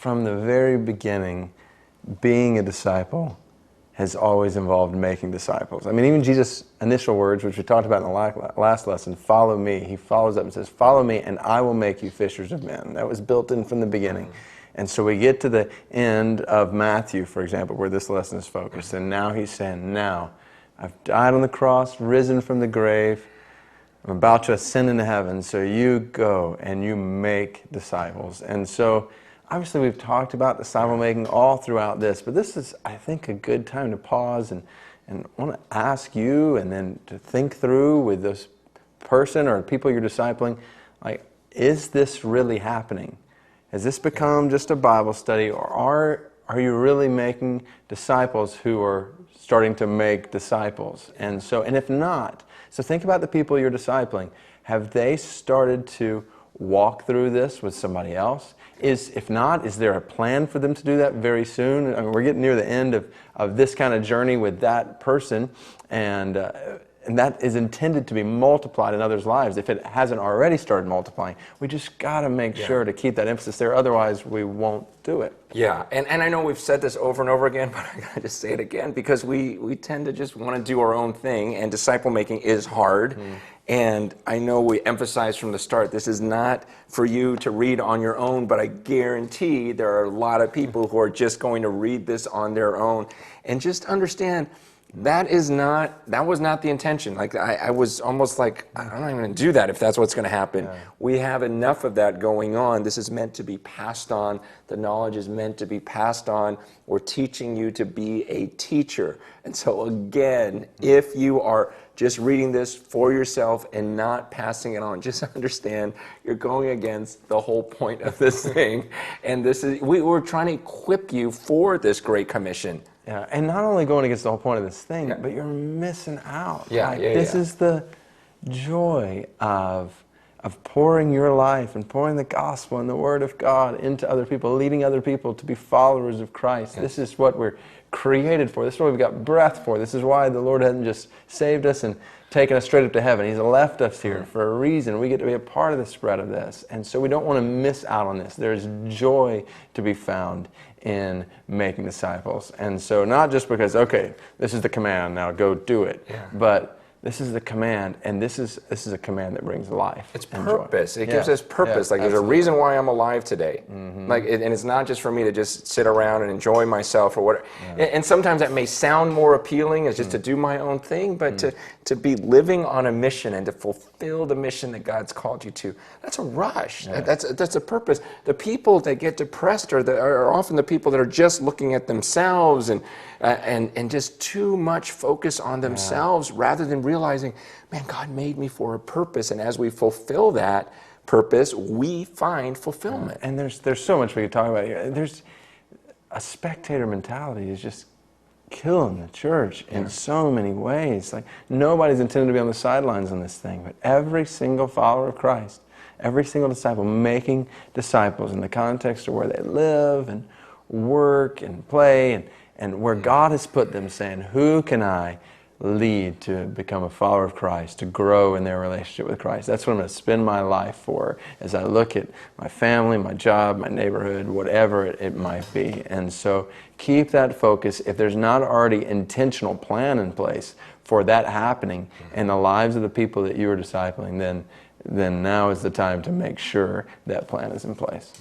from the very beginning, being a disciple has always involved making disciples. I mean, even Jesus' initial words, which we talked about in the last lesson, follow me. He follows up and says, follow me and I will make you fishers of men. That was built in from the beginning. And so we get to the end of Matthew, for example, where this lesson is focused. And now he's saying, now, I've died on the cross, risen from the grave. I'm about to ascend into heaven. So you go and you make disciples. And so obviously we've talked about disciple making all throughout this, but this is, I think, a good time to pause and want to ask you and then to think through with this person or people you're discipling, like, is this really happening? Has this become just a Bible study, or are you really making disciples who are starting to make disciples? And if not, so think about the people you're discipling. Have they started to walk through this with somebody else? If not, is there a plan for them to do that very soon? I mean, we're getting near the end of this kind of journey with that person, and that is intended to be multiplied in others' lives. If it hasn't already started multiplying, we just got to make sure to keep that emphasis there. Otherwise, we won't do it. Yeah, and I know we've said this over and over again, but I got to just say it again because we tend to just want to do our own thing, and disciple making is hard. And I know we emphasized from the start, this is not for you to read on your own, but I guarantee there are a lot of people who are just going to read this on their own. And just understand, that was not the intention. Like, I was almost like, I'm not even going to do that if that's what's going to happen. Yeah. We have enough of that going on. This is meant to be passed on. The knowledge is meant to be passed on. We're teaching you to be a teacher. And so again, if you are just reading this for yourself and not passing it on, just understand you're going against the whole point of this thing. And this is, we're trying to equip you for this Great Commission. Yeah, and not only going against the whole point of this thing, but you're missing out. This is the joy of pouring your life and pouring the gospel and the word of God into other people, leading other people to be followers of Christ. This is what we're created for. This is what we've got breath for. This is why the Lord hasn't just saved us and taken us straight up to heaven. He's left us here for a reason. We get to be a part of the spread of this. And so we don't want to miss out on this. There's joy to be found in making disciples. And so not just because, okay, this is the command, now go do it, but this is the command, and this is a command that brings life. It's purpose. It gives us purpose. Like, there's a reason why I'm alive today. Like, and it's not just for me to just sit around and enjoy myself or whatever. And sometimes that may sound more appealing as just to do my own thing, but to be living on a mission and to fulfill the mission that God's called you to, that's a rush. That's a purpose. The people that get depressed are often the people that are just looking at themselves and just too much focus on themselves rather than realizing, man, God made me for a purpose, and as we fulfill that purpose, we find fulfillment. And there's so much we could talk about here. There's a spectator mentality is just killing the church in so many ways. Like, nobody's intended to be on the sidelines on this thing, but every single follower of Christ, every single disciple making disciples in the context of where they live and work and play and where God has put them, saying, who can I lead to become a follower of Christ, to grow in their relationship with Christ? That's what I'm going to spend my life for as I look at my family, my job, my neighborhood, whatever it might be. And so keep that focus. If there's not already intentional plan in place for that happening in the lives of the people that you are discipling, then now is the time to make sure that plan is in place.